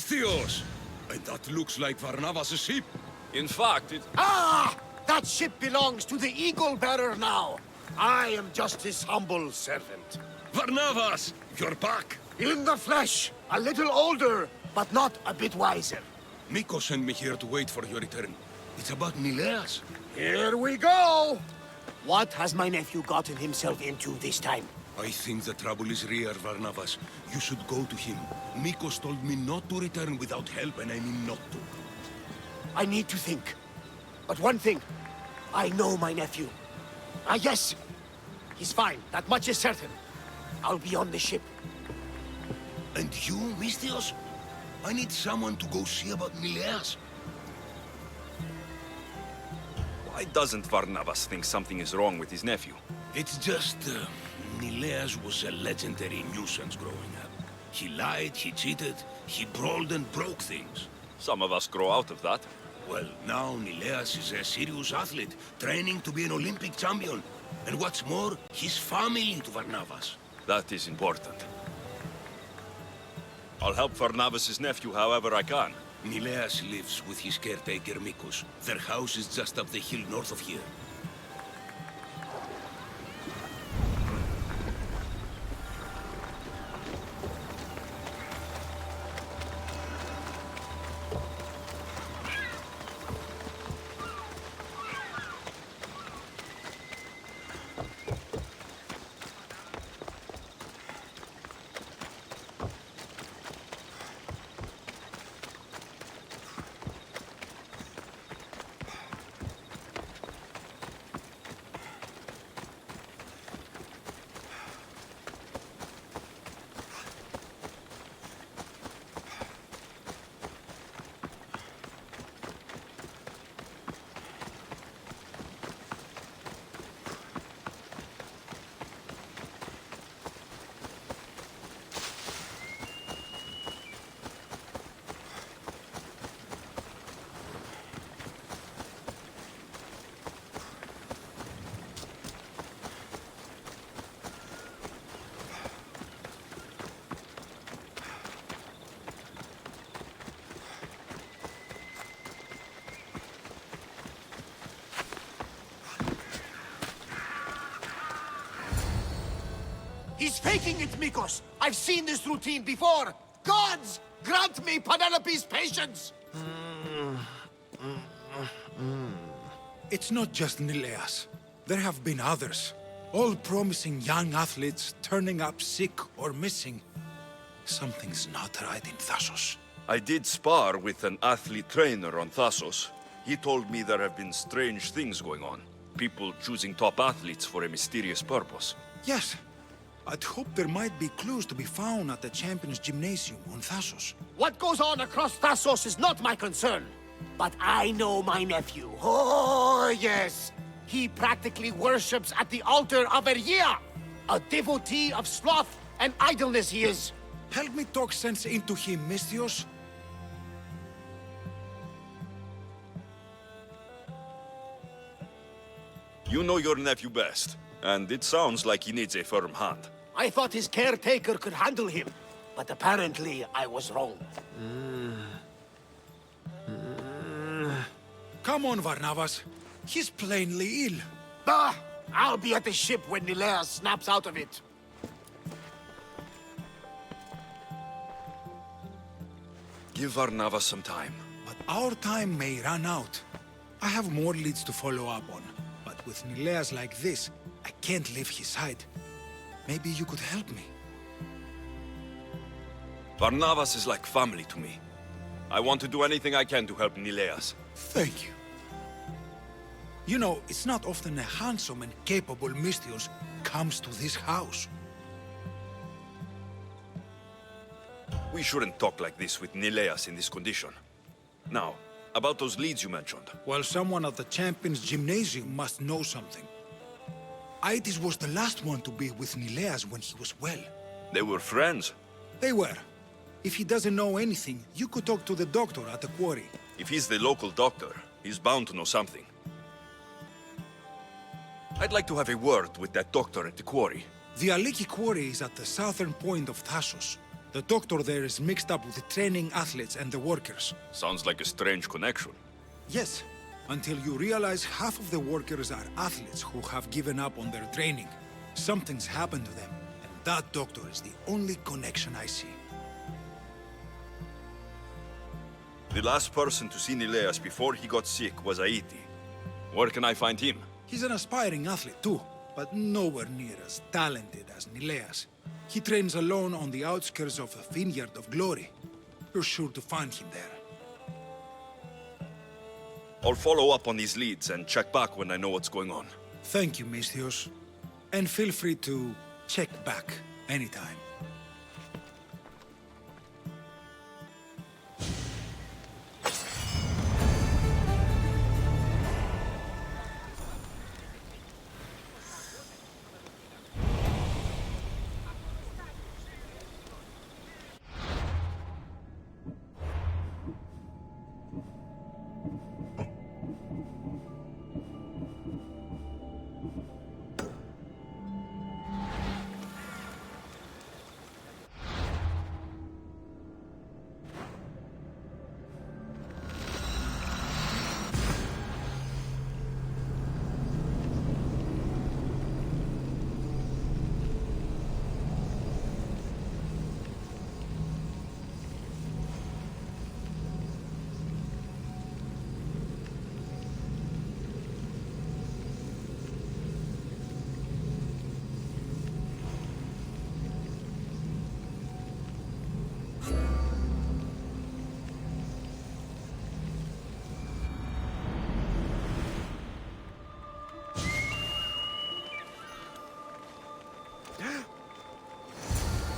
Misthios! And that looks like Varnavas' ship. In fact, it... Ah! That ship belongs to the Eagle Bearer now. I am just his humble servant. Varnavas! You're back! In the flesh, a little older, but not a bit wiser. Miko sent me here to wait for your return. It's about Nileas. Here we go! What has my nephew gotten himself into this time? I think the trouble is real, Varnavas. You should go to him. Mikos told me not to return without help, and I mean not to. I need to think. But one thing, I know my nephew. Ah, yes! He's fine, that much is certain. I'll be on the ship. And you, Misthios? I need someone to go see about Nileas. Why doesn't Varnavas think something is wrong with his nephew? It's just, Nileas was a legendary nuisance growing up. He lied, he cheated, he brawled and broke things. Some of us grow out of that. Well, now Nileas is a serious athlete, training to be an Olympic champion. And what's more, he's family to Varnavas. That is important. I'll help Varnavas' nephew however I can. Nileas lives with his caretaker Mikos. Their house is just up the hill north of here. He's faking it, Mikos! I've seen this routine before! Gods! Grant me Penelope's patience! It's not just Nileas. There have been others. All promising young athletes turning up sick or missing. Something's not right in Thassos. I did spar with an athlete trainer on Thassos. He told me there have been strange things going on. People choosing top athletes for a mysterious purpose. Yes. I'd hope there might be clues to be found at the Champions Gymnasium on Thassos. What goes on across Thassos is not my concern. But I know my nephew. Oh, yes. He practically worships at the altar of Ergia. A devotee of sloth and idleness he is. Help me talk sense into him, Misthios. You know your nephew best, and it sounds like he needs a firm hand. I thought his caretaker could handle him, but apparently I was wrong. Come on, Varnavas. He's plainly ill. Bah! I'll be at the ship when Nileas snaps out of it. Give Varnavas some time. But our time may run out. I have more leads to follow up on. But with Nileas like this, I can't leave his side. Maybe you could help me. Varnavas is like family to me. I want to do anything I can to help Nileas. Thank you. You know, it's not often a handsome and capable Misthios comes to this house. We shouldn't talk like this with Nileas in this condition. Now, about those leads you mentioned. Well, someone at the Champions Gymnasium must know something. Aitis was the last one to be with Nileas when he was well. They were friends. They were. If he doesn't know anything, you could talk to the doctor at the quarry. If he's the local doctor, he's bound to know something. I'd like to have a word with that doctor at the quarry. The Aliki quarry is at the southern point of Thassos. The doctor there is mixed up with the training athletes and the workers. Sounds like a strange connection. Yes, until you realize half of the workers are athletes who have given up on their training. Something's happened to them, and that doctor is the only connection I see. The last person to see Nileas before he got sick was Aiti. Where can I find him? He's an aspiring athlete too, but nowhere near as talented as Nileas. He trains alone on the outskirts of the Vineyard of Glory. You're sure to find him there. I'll follow up on these leads and check back when I know what's going on. Thank you, Misthios. And feel free to check back anytime.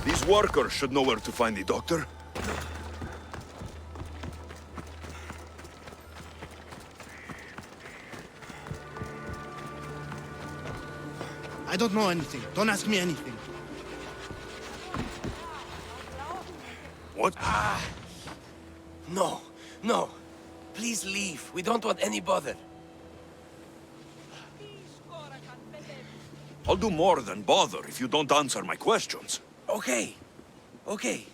These workers should know where to find the doctor. I don't know anything. Don't ask me anything. What? No, no. Please leave. We don't want any bother. I'll do more than bother if you don't answer my questions. Okay. Okay.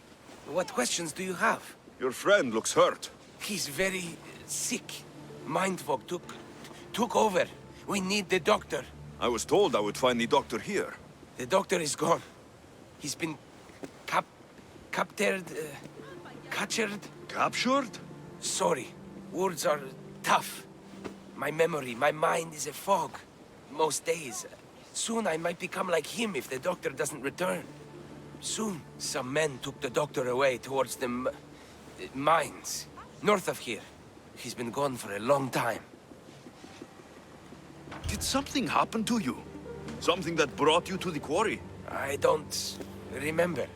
What questions do you have? Your friend looks hurt. He's very sick. Mind fog took over. We need the doctor. I was told I would find the doctor here. The doctor is gone. He's been captured. Captured? Sorry. Words are tough. My memory, my mind is a fog. Most days. Soon I might become like him if the doctor doesn't return. Soon, some men took the doctor away towards the mines, north of here. He's been gone for a long time. Did something happen to you? Something that brought you to the quarry? I don't remember.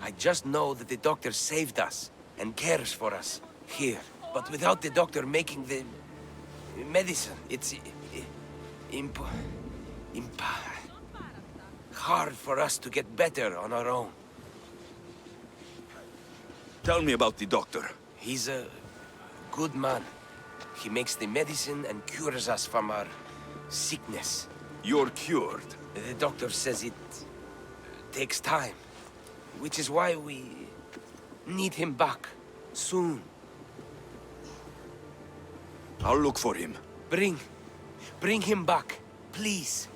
I just know that the doctor saved us and cares for us here. But without the doctor making the medicine, it's hard for us to get better on our own. Tell me about the doctor. He's a good man. He makes the medicine and cures us from our sickness. You're cured. The doctor says it takes time, which is why we need him back soon. I'll look for him. Bring him back, please.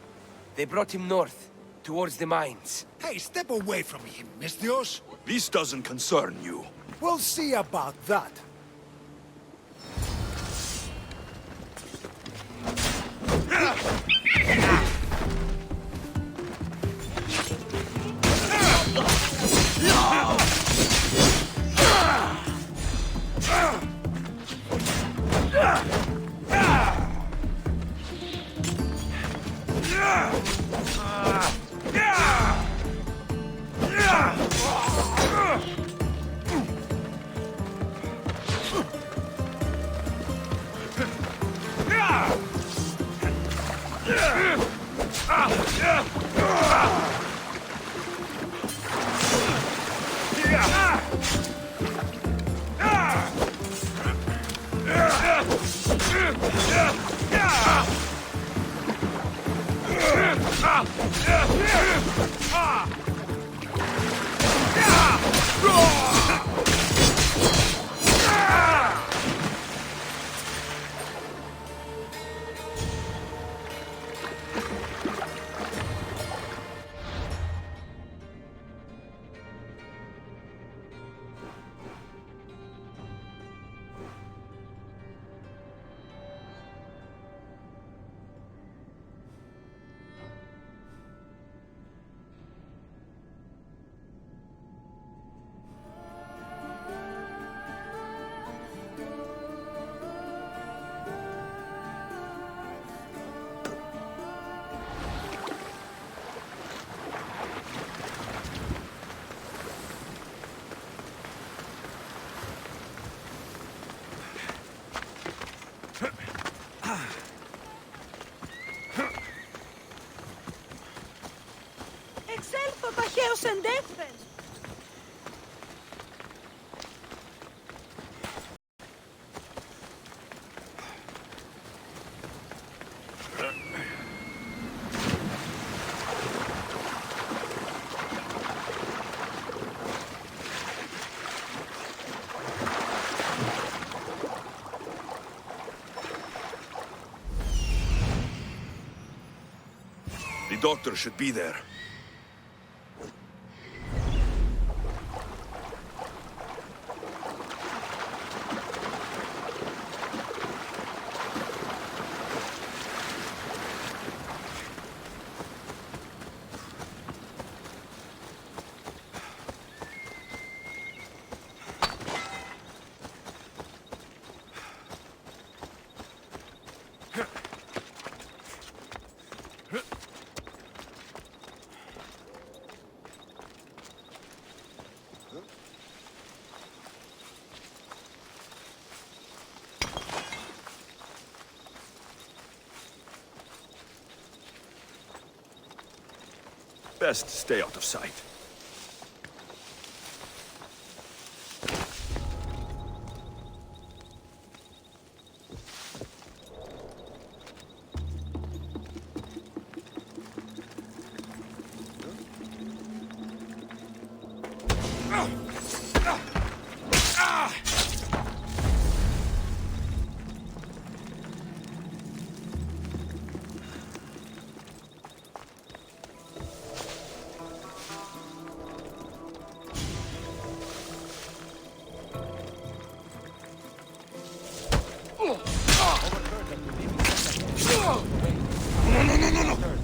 They brought him north, towards the mines. Hey, step away from him, Misthios. This doesn't concern you. We'll see about that. Εξέλθω ταχαίως εντεύθεν. The doctor should be there. Best stay out of sight.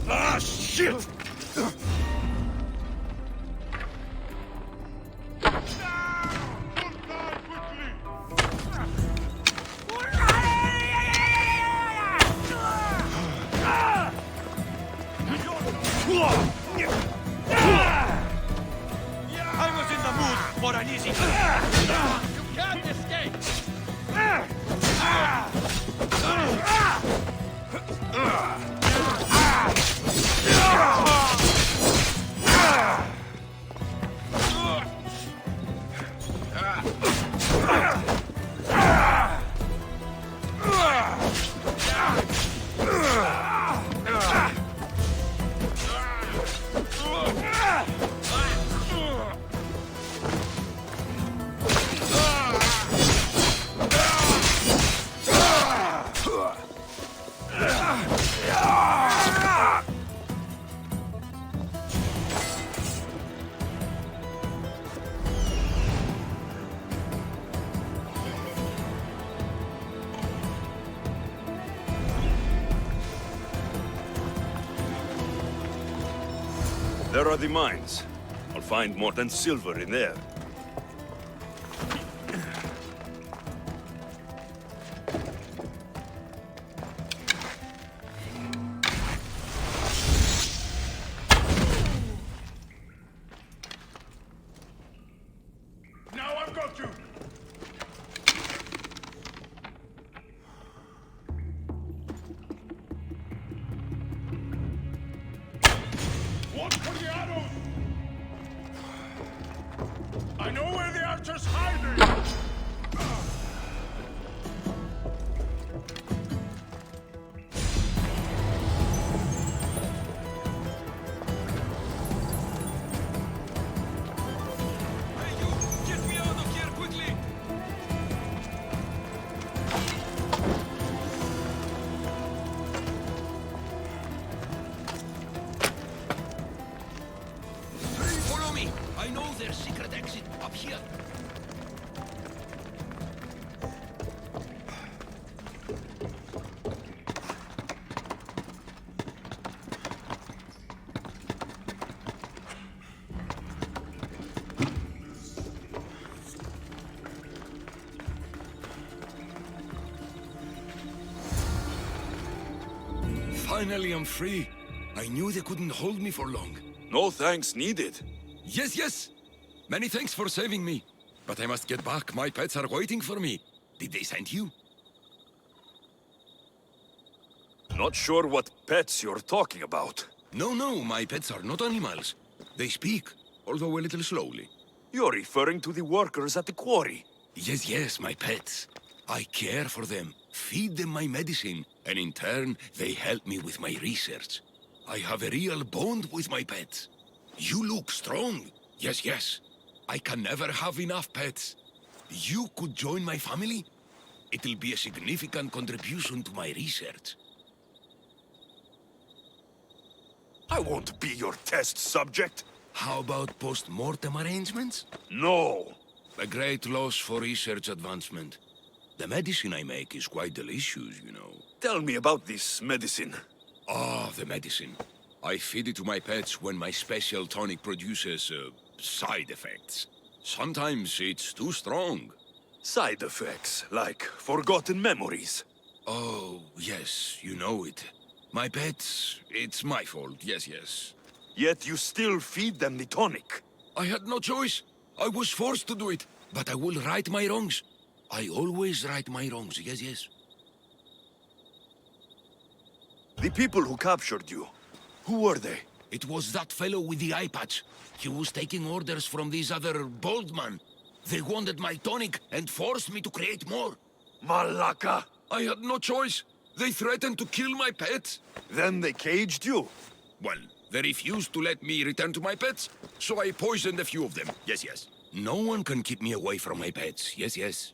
Ah, shit! I was in the mood for an easy You can't escape! There are the mines. I'll find more than silver in there. Now I've got you! Watch for the arrows! Finally, I'm free. I knew they couldn't hold me for long. No thanks needed. Yes, yes. Many thanks for saving me. But I must get back. My pets are waiting for me. Did they send you? Not sure what pets you're talking about. No, no, my pets are not animals. They speak, although a little slowly. You're referring to the workers at the quarry. Yes, yes, my pets. I care for them, feed them my medicine, and in turn, they help me with my research. I have a real bond with my pets. You look strong. Yes, yes. I can never have enough pets. You could join my family? It'll be a significant contribution to my research. I won't be your test subject. How about post-mortem arrangements? No. A great loss for research advancement. The medicine I make is quite delicious, you know. Tell me about this medicine. Ah, the medicine. I feed it to my pets when my special tonic produces, side effects. Sometimes it's too strong. Side effects, like forgotten memories. Oh, yes, you know it. My pets, it's my fault, yes, yes. Yet you still feed them the tonic. I had no choice. I was forced to do it, but I will right my wrongs. I always right my wrongs, yes, yes. The people who captured you, who were they? It was that fellow with the eye patch. He was taking orders from this other bald man. They wanted my tonic and forced me to create more. Malaka! I had no choice. They threatened to kill my pets. Then they caged you? Well, they refused to let me return to my pets, so I poisoned a few of them. Yes, yes. No one can keep me away from my pets. Yes, yes.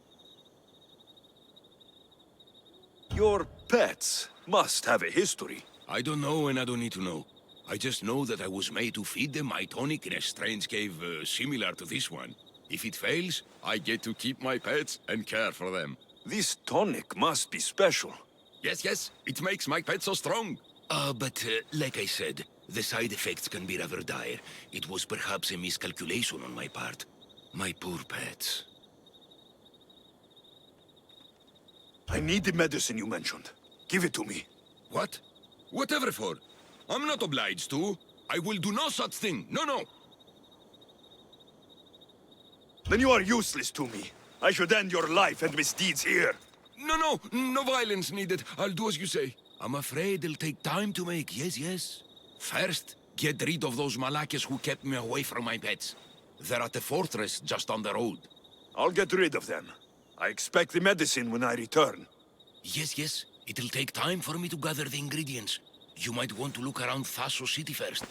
Your pets must have a history. I don't know and I don't need to know. I just know that I was made to feed them my tonic in a strange cave similar to this one. If it fails, I get to keep my pets and care for them. This tonic must be special. Yes, yes, it makes my pets so strong. But like I said, the side effects can be rather dire. It was perhaps a miscalculation on my part. My poor pets. I need the medicine you mentioned. Give it to me. What? Whatever for. I'm not obliged to. I will do no such thing. No, no. Then you are useless to me. I should end your life and misdeeds here. No, no. No violence needed. I'll do as you say. I'm afraid it'll take time to make. Yes, yes. First, get rid of those Malakas who kept me away from my pets. They're at the fortress just on the road. I'll get rid of them. I expect the medicine when I return. Yes, yes. It'll take time for me to gather the ingredients. You might want to look around Thasos City first.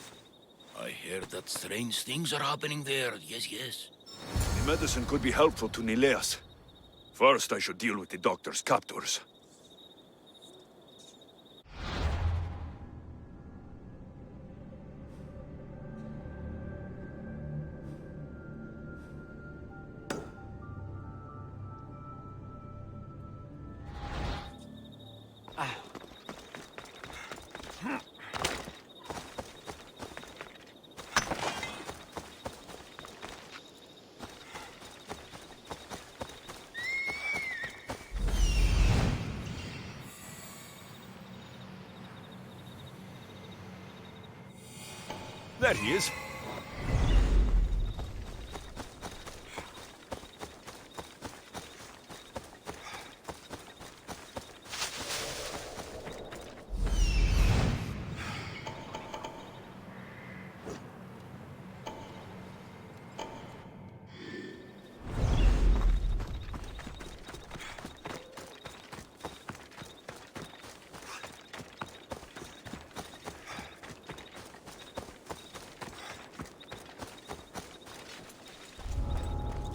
I hear that strange things are happening there. Yes, yes. The medicine could be helpful to Nileas. First, I should deal with the doctor's captors. There he is.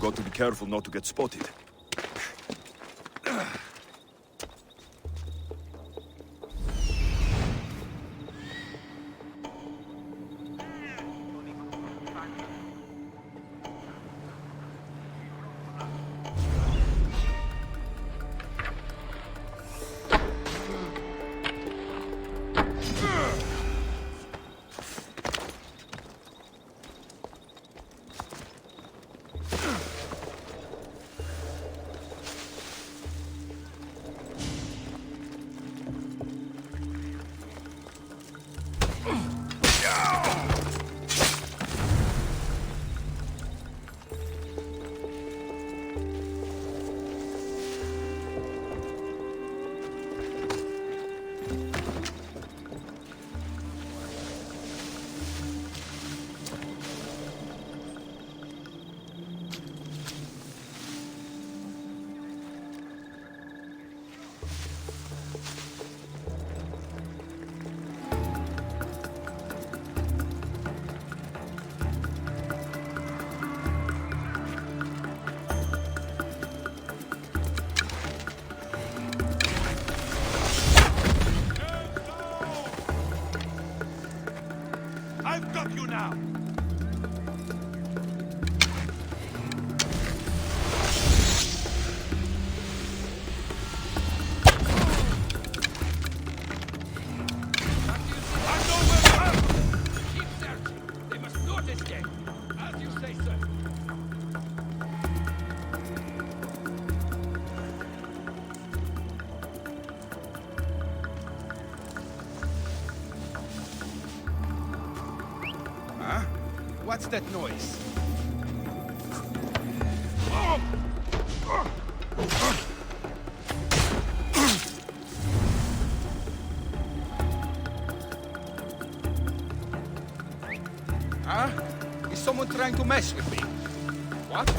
Got to be careful not to get spotted. I've got you now! I'm nowhere around! Keep searching! They must not escape! As you say, sir. Huh? What's that noise? Huh? Is someone trying to mess with me? What?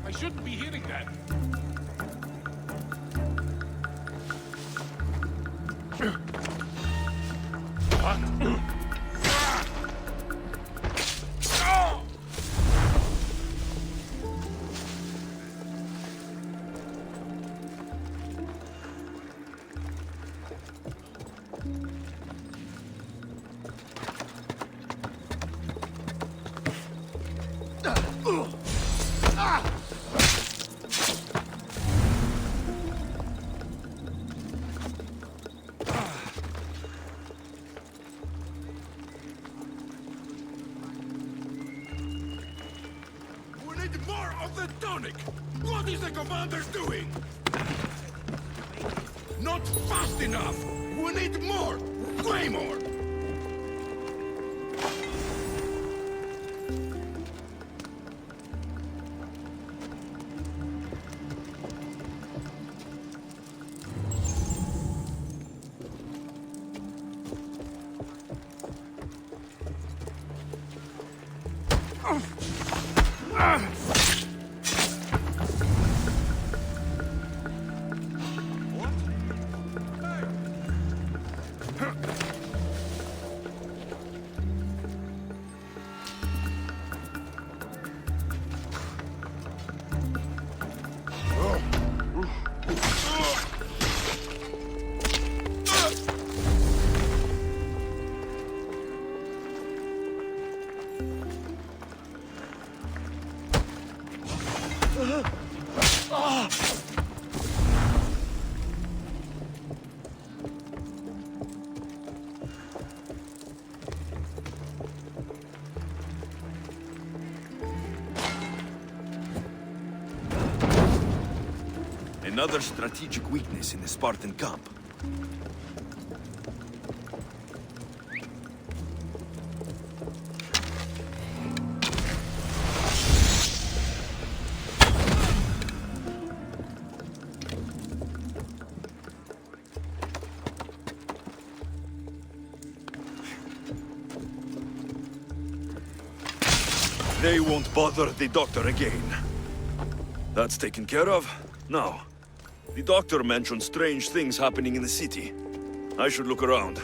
I shouldn't be hearing that. We need more of the tonic! What is the commander doing? Not fast enough! We need more! Way more! Another strategic weakness in the Spartan camp. They won't bother the doctor again. That's taken care of. Now, the doctor mentioned strange things happening in the city. I should look around.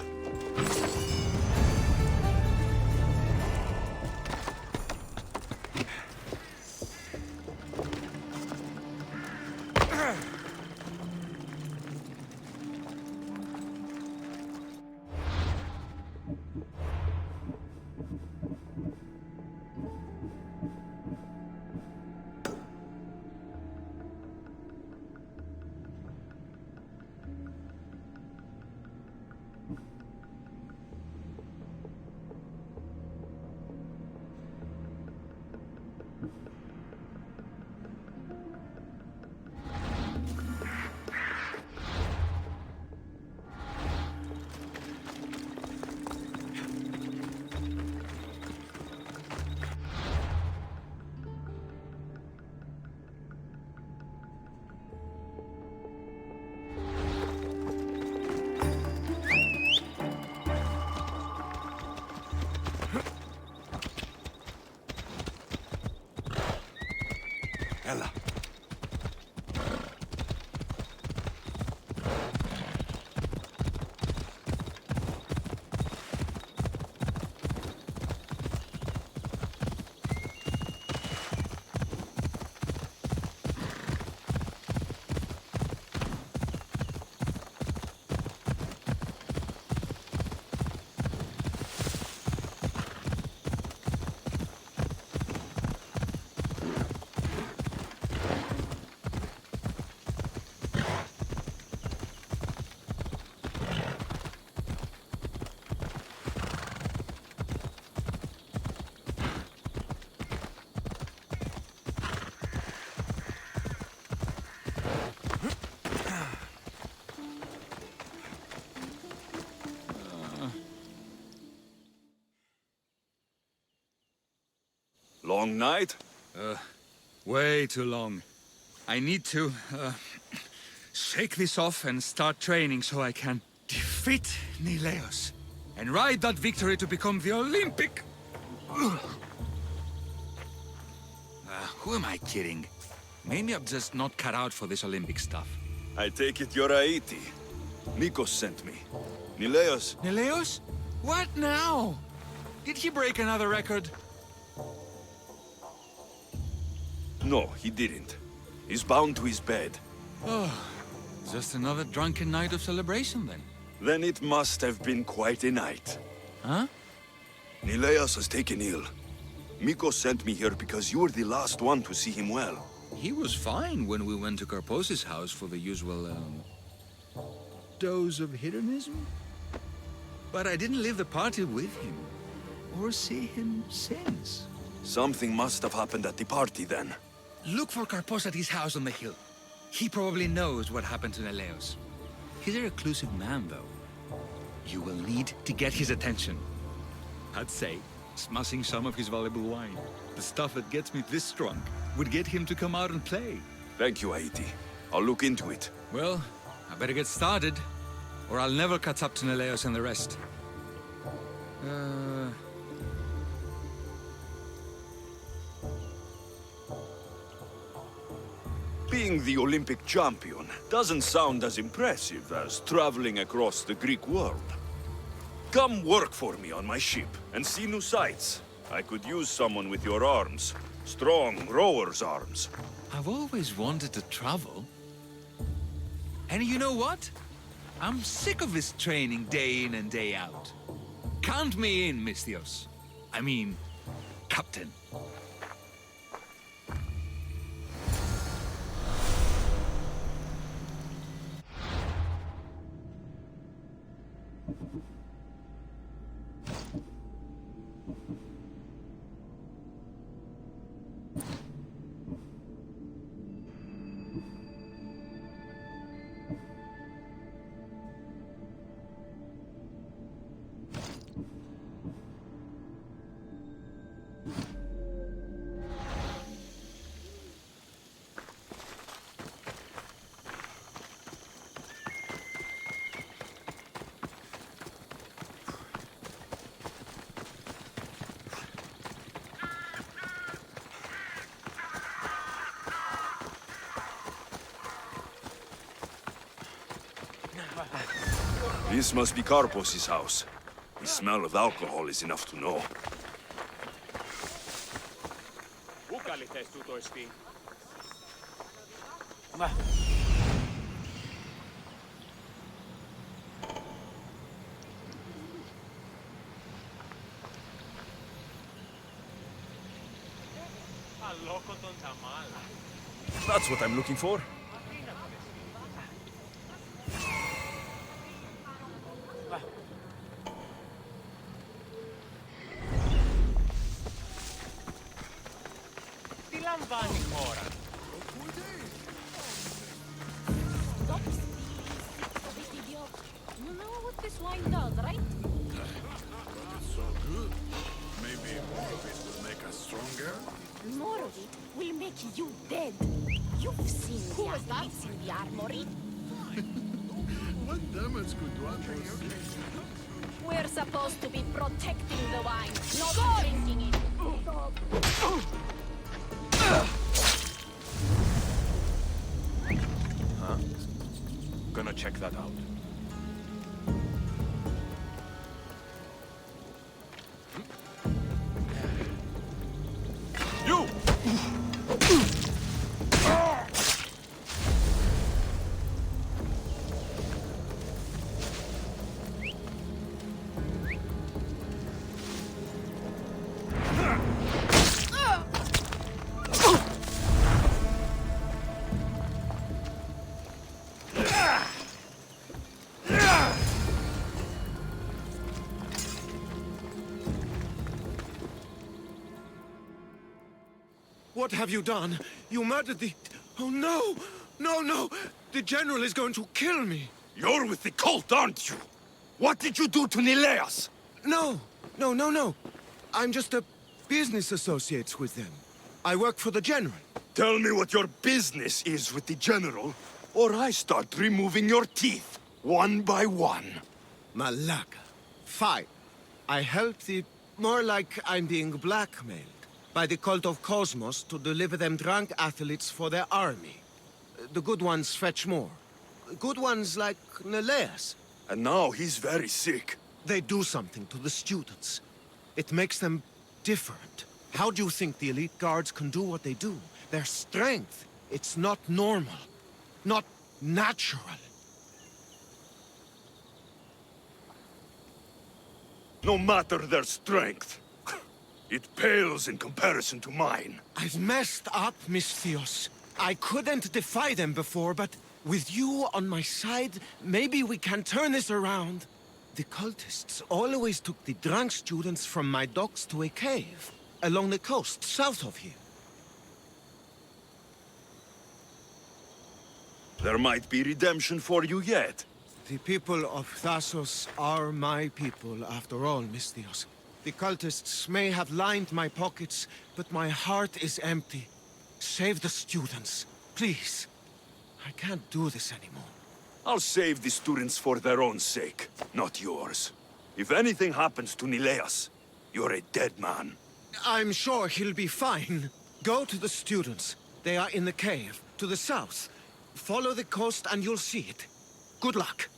long night? Way too long. I need to, shake this off and start training so I can defeat Nileos and ride that victory to become the Olympic... who am I kidding? Maybe I'm just not cut out for this Olympic stuff. I take it you're Aiti. Nikos sent me. Nileos, Nileos? What now? Did he break another record? no, he didn't. He's bound to his bed. Just another drunken night of celebration then. Then it must have been quite a night. Huh? Nileos has taken ill. Mikos sent me here because you were the last one to see him well. He was fine when we went to Karpos's house for the usual, dose of hedonism. But I didn't leave the party with him, or see him since. Something must have happened at the party then. Look for Karpos at his house on the hill. He probably knows what happened to Neleos. He's a reclusive man, though. You will need to get his attention. I'd say, smashing some of his valuable wine. The stuff that gets me this drunk would get him to come out and play. Thank you, Aiti. I'll look into it. Well, I better get started, or I'll never catch up to Neleos and the rest. Being the Olympic champion doesn't sound as impressive as traveling across the Greek world. Come work for me on my ship and see new sights. I could use someone with your arms. Strong rower's arms. I've always wanted to travel. And you know what? I'm sick of this training day in and day out. Count me in, Misthios. I mean, Captain. This must be Karpos's house. The smell of alcohol is enough to know. That's what I'm looking for. You know what this wine does, right? It's so good. Maybe more of it will make us stronger? More of it will make you dead. You've seen the athletes in the armory. What damage could one do? We're supposed to be protecting the wine, not drinking it. Huh? Gonna check that out. You! What have you done? You murdered the... Oh, no! No, no! The General is going to kill me! You're with the cult, aren't you? What did you do to Nileas? No! No, no, no! I'm just a business associates with them. I work for the General. Tell me what your business is with the General, or I start removing your teeth, one by one. Malaka. Fine. I help the... More like I'm being blackmailed by the cult of Cosmos to deliver them drunk athletes for their army. The good ones fetch more. Good ones like Neleas. And now he's very sick. They do something to the students. It makes them different. How do you think the elite guards can do what they do? Their strength. It's not normal. Not natural. No matter their strength, it pales in comparison to mine. I've messed up, Misthios. I couldn't defy them before, but with you on my side, maybe we can turn this around. The cultists always took the drunk students from my docks to a cave, along the coast, south of here. There might be redemption for you yet. The people of Thassos are my people, after all, Misthios. The cultists may have lined my pockets, but my heart is empty. Save the students, please. I can't do this anymore. I'll save the students for their own sake, not yours. If anything happens to Nileas, you're a dead man. I'm sure he'll be fine. Go to the students. They are in the cave, to the south. Follow the coast and you'll see it. Good luck.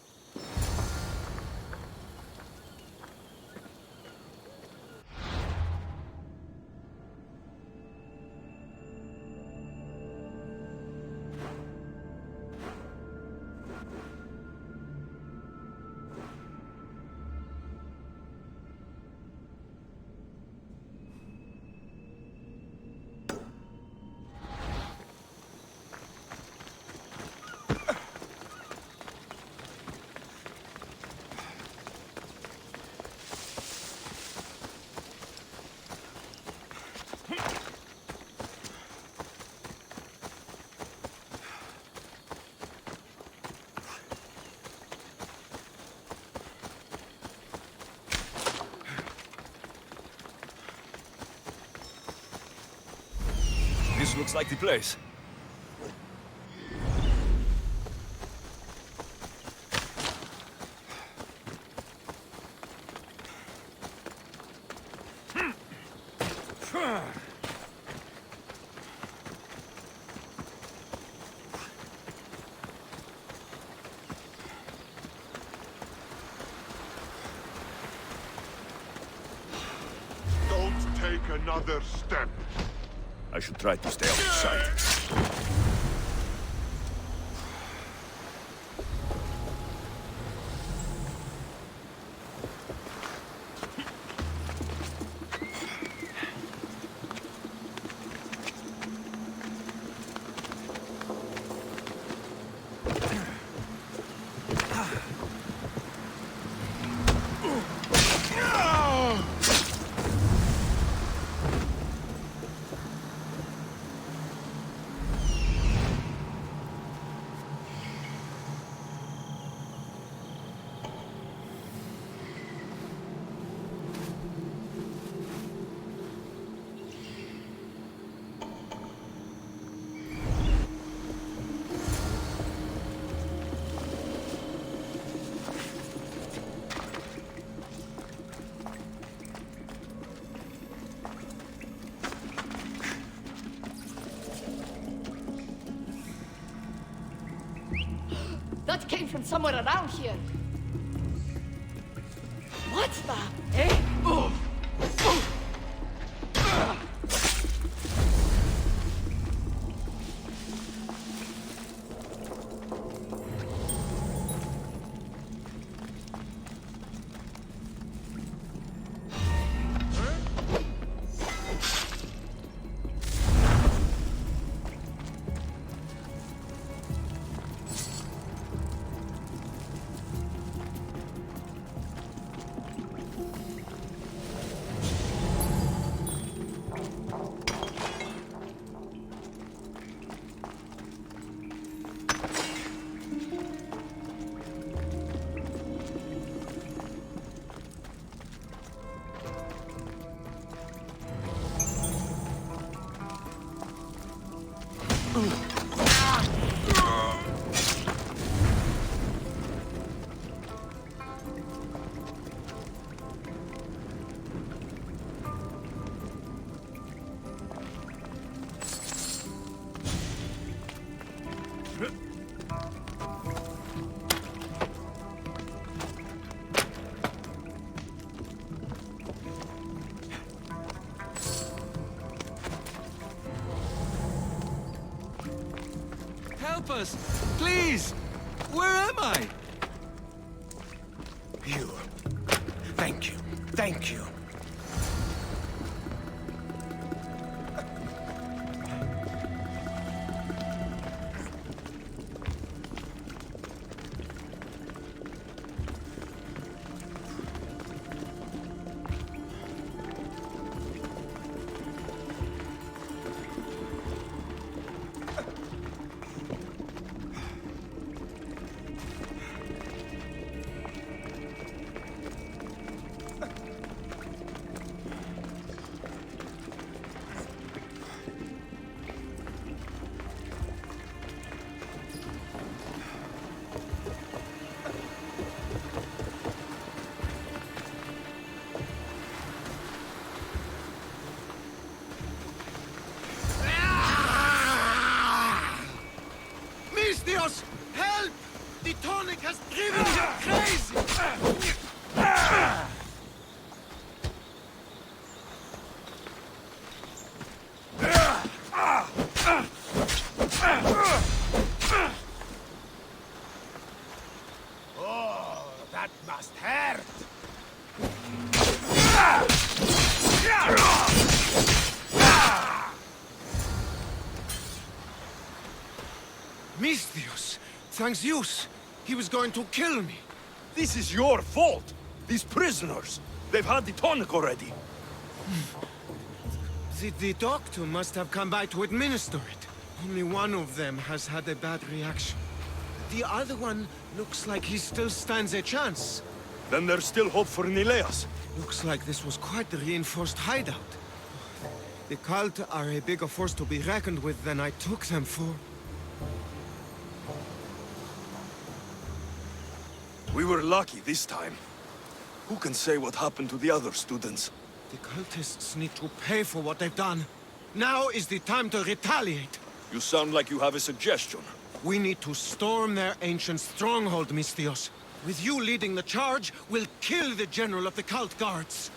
This looks like the place. Don't take another step. I should try to stay out of sight. That came from somewhere around here. What's that? Eh? help us! Please! Where am I? You. Thank you. Thank you. Mistios! Help! The tonic has driven him crazy! Oh, that must hurt. Mistios! Thanks Zeus! He was going to kill me! This is your fault! These prisoners! They've had the tonic already! The doctor must have come by to administer it. Only one of them has had a bad reaction. The other one looks like he still stands a chance. Then there's still hope for Nileas. Looks like this was quite the reinforced hideout. The cult are a bigger force to be reckoned with than I took them for. We were lucky this time. Who can say what happened to the other students? The cultists need to pay for what they've done. Now is the time to retaliate. You sound like you have a suggestion. We need to storm their ancient stronghold, Mistios. With you leading the charge, we'll kill the general of the cult guards.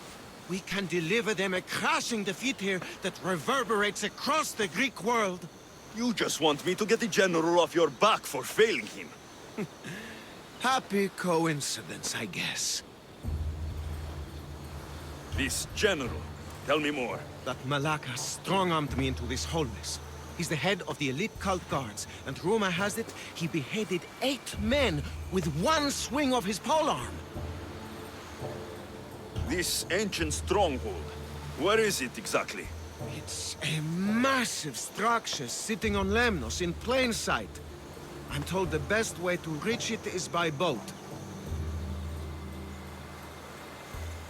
We can deliver them a crashing defeat here that reverberates across the Greek world. You just want me to get the general off your back for failing him. Happy coincidence, I guess. This general, tell me more. That Malaka strong-armed me into this whole mess. He's the head of the elite cult guards, and rumor has it, he beheaded 8 men with one swing of his polearm. This ancient stronghold, where is it exactly? It's a massive structure sitting on Lemnos in plain sight. I'm told the best way to reach it is by boat.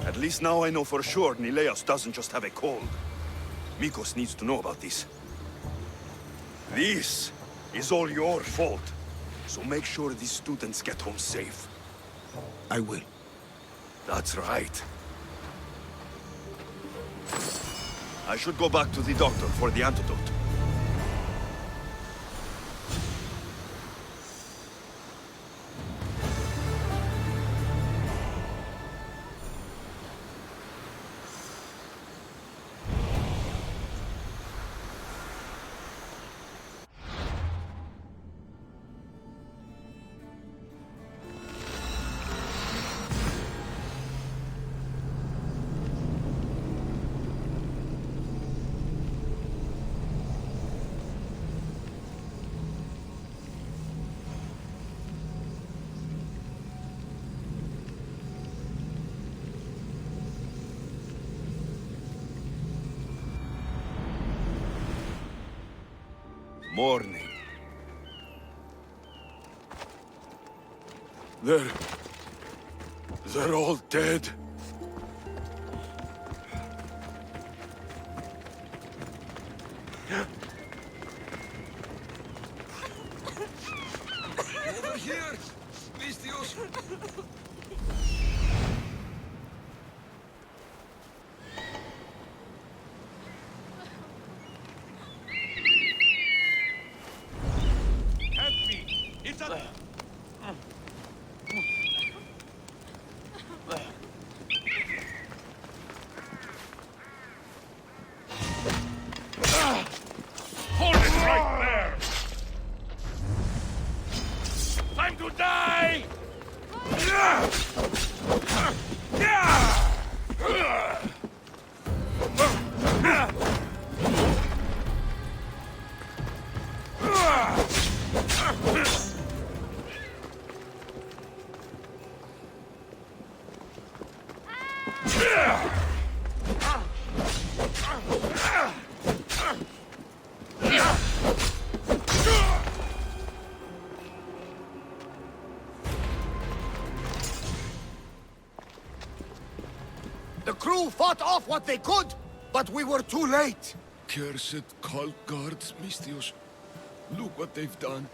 At least now I know for sure Nileas doesn't just have a cold. Mikos needs to know about this. This is all your fault. So make sure these students get home safe. I will. That's right. I should go back to the doctor for the antidote. Morning. They're all dead. Over here! Mistios! Help me! It's a... Hold it right there! The crew fought off what they could, but we were too late. Cursed cult guards, Mistios. Look what they've done.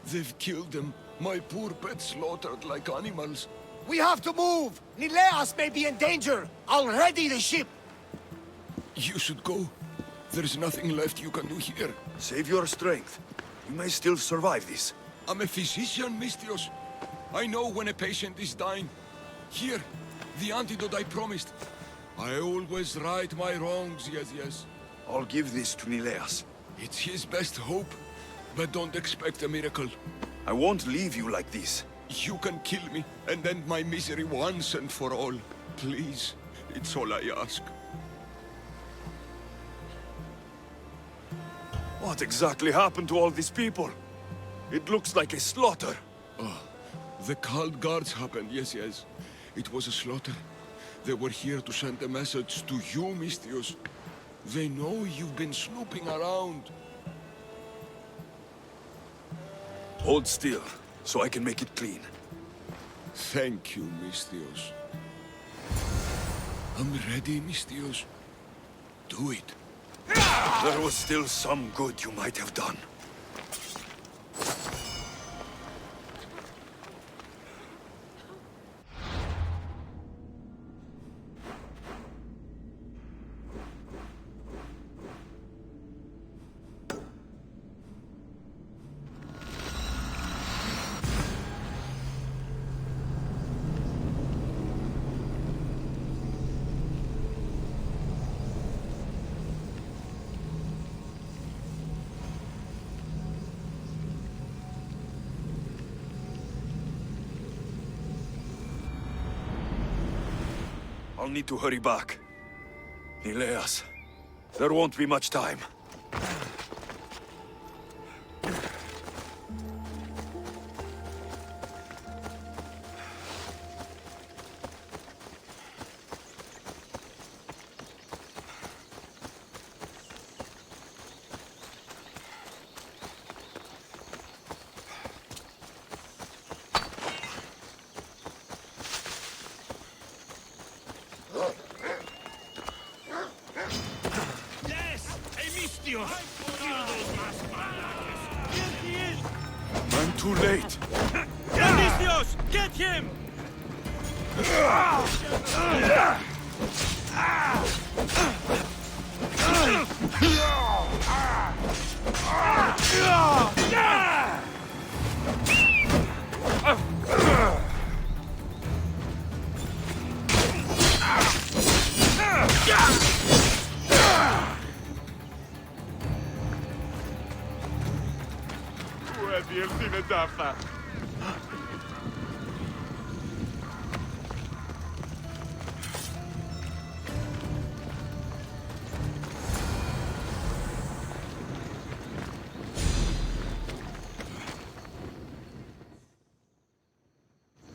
They've killed them. My poor pets slaughtered like animals. We have to move! Nileas may be in danger! I'll ready the ship! You should go. There's nothing left you can do here. Save your strength. You may still survive this. I'm a physician, Mistios. I know when a patient is dying. Here, the antidote I promised. I always right my wrongs, yes. I'll give this to Nileas. It's his best hope, but don't expect a miracle. I won't leave you like this. You can kill me and end my misery once and for all. Please, it's all I ask. What exactly happened to all these people? It looks like a slaughter. Oh, the cult guards happened, yes. It was a slaughter. They were here to send a message to you, Mistios. They know you've been snooping around. Hold still, so I can make it clean. Thank you, Mistios. I'm ready, Mistios. Do it. There was still some good you might have done. I'll need to hurry back. Nileas, there won't be much time. I'm too late. Amistios, get him!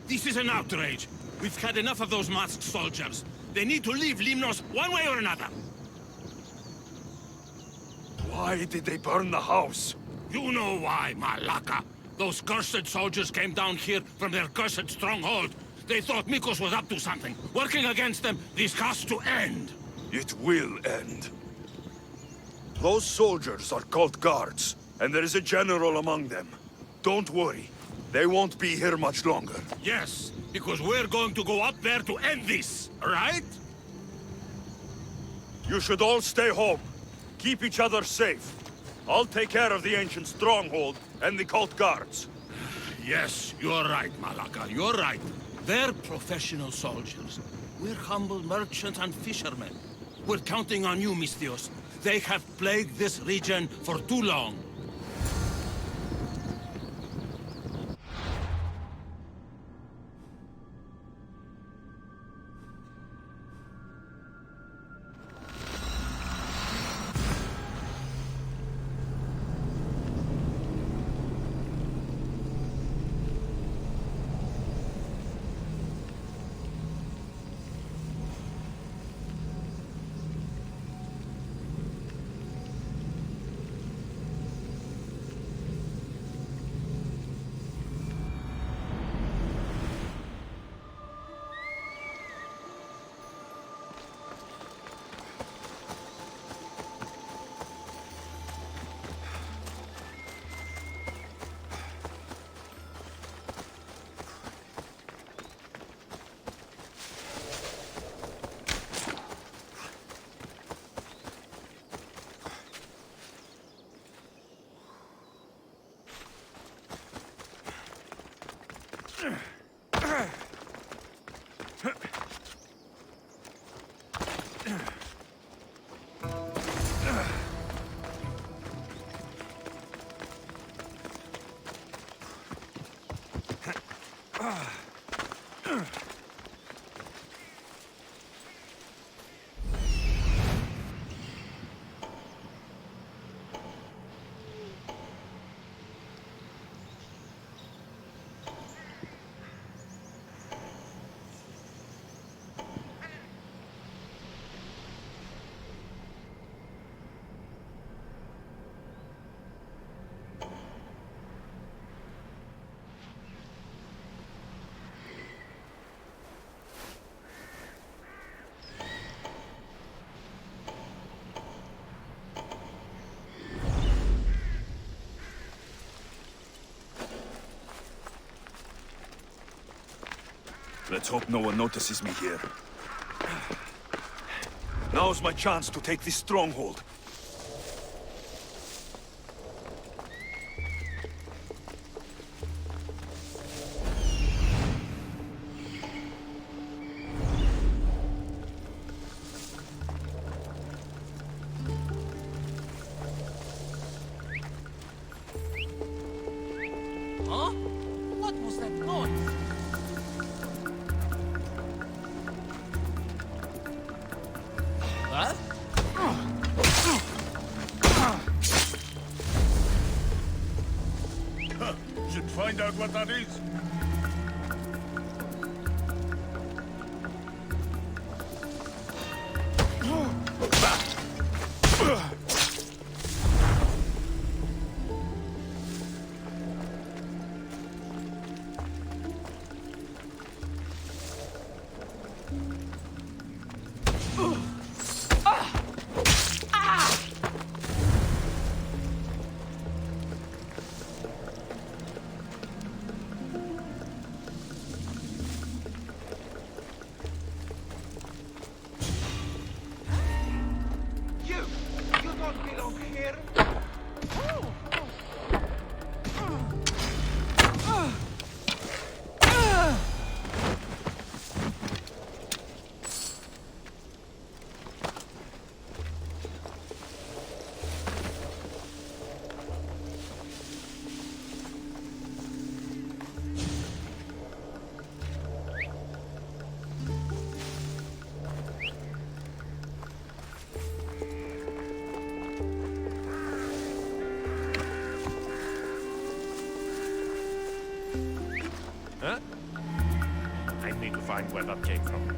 This is an outrage. We've had enough of those masked soldiers. They need to leave Limnos one way or another. Why did they burn the house? You know why, Malaka. Those cursed soldiers came down here from their cursed stronghold. They thought Mikos was up to something. Working against them, this has to end. It will end. Those soldiers are cult guards, and there is a general among them. Don't worry. They won't be here much longer. Yes, because we're going to go up there to end this, right? You should all stay home. Keep each other safe. I'll take care of the ancient stronghold and the cult guards. Yes, you're right, Malaka, you're right. They're professional soldiers. We're humble merchants and fishermen. We're counting on you, Mistios. They have plagued this region for too long. Let's hope no one notices me here. Now's my chance to take this stronghold. Huh? What was that noise? What? Should find out what that is. You don't belong here. Huh? I need to find where that came from.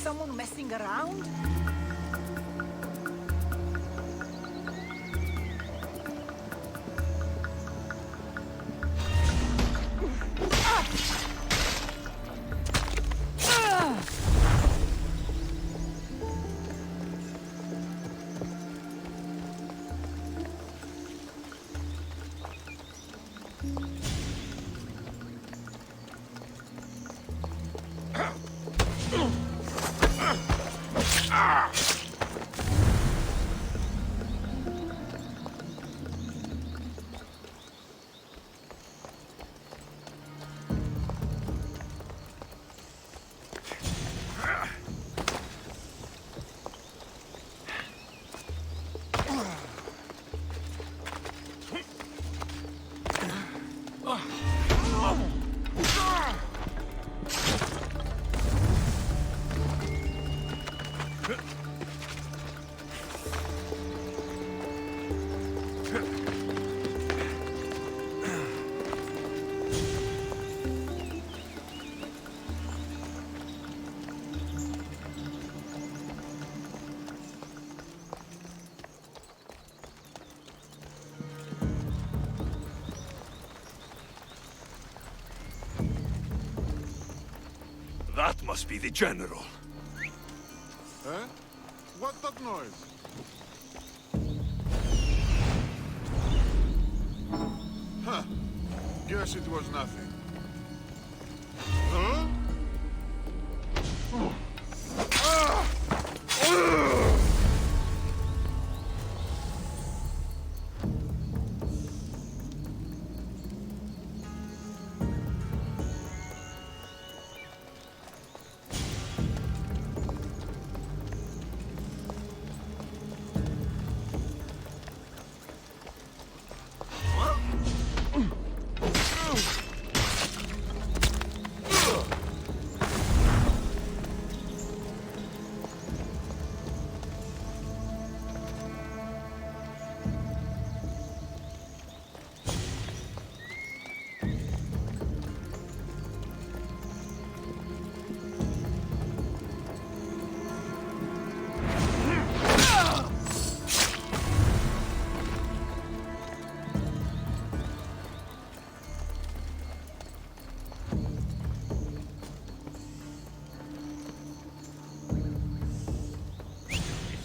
someone messing around? That must be the general. Eh? What's that noise? Huh. Guess it was nothing. Huh?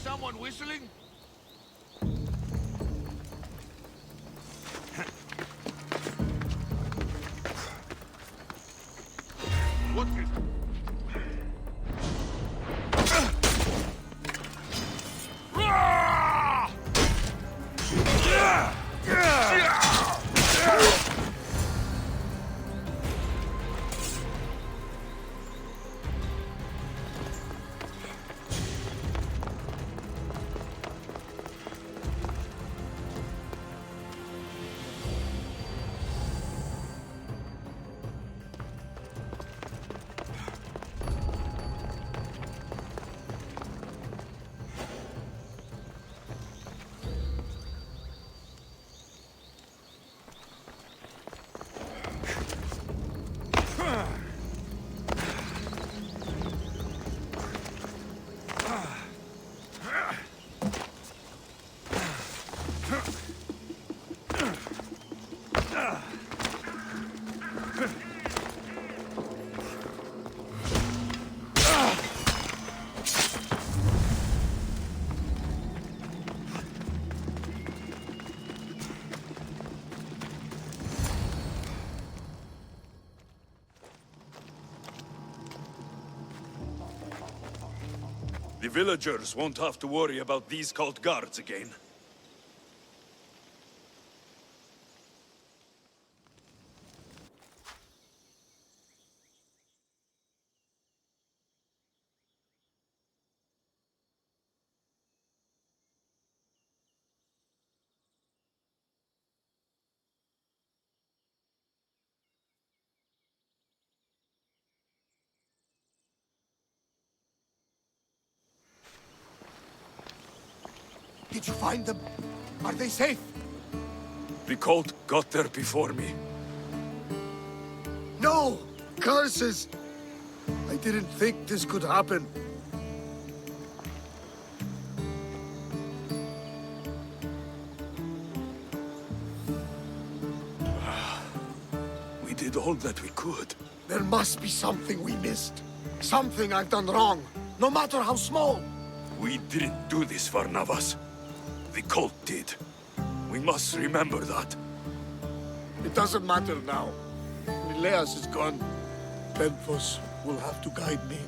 Someone whistling? What is... The villagers won't have to worry about these cult guards again. Did you find them? Are they safe? The cult got there before me. No! Curses! I didn't think this could happen. We did all that we could. There must be something we missed. Something I've done wrong, no matter how small. We didn't do this for Navas. The cult did. We must remember that. It doesn't matter now. Nileas is gone. Benthos will have to guide me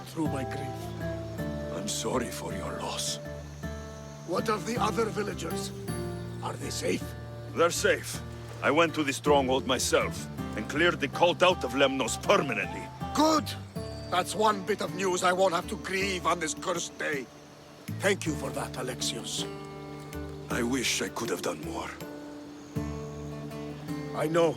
through my grief. I'm sorry for your loss. What of the other villagers? Are they safe? They're safe. I went to the stronghold myself and cleared the cult out of Lemnos permanently. Good! That's one bit of news I won't have to grieve on this cursed day. Thank you for that, Alexios. I wish I could have done more. I know.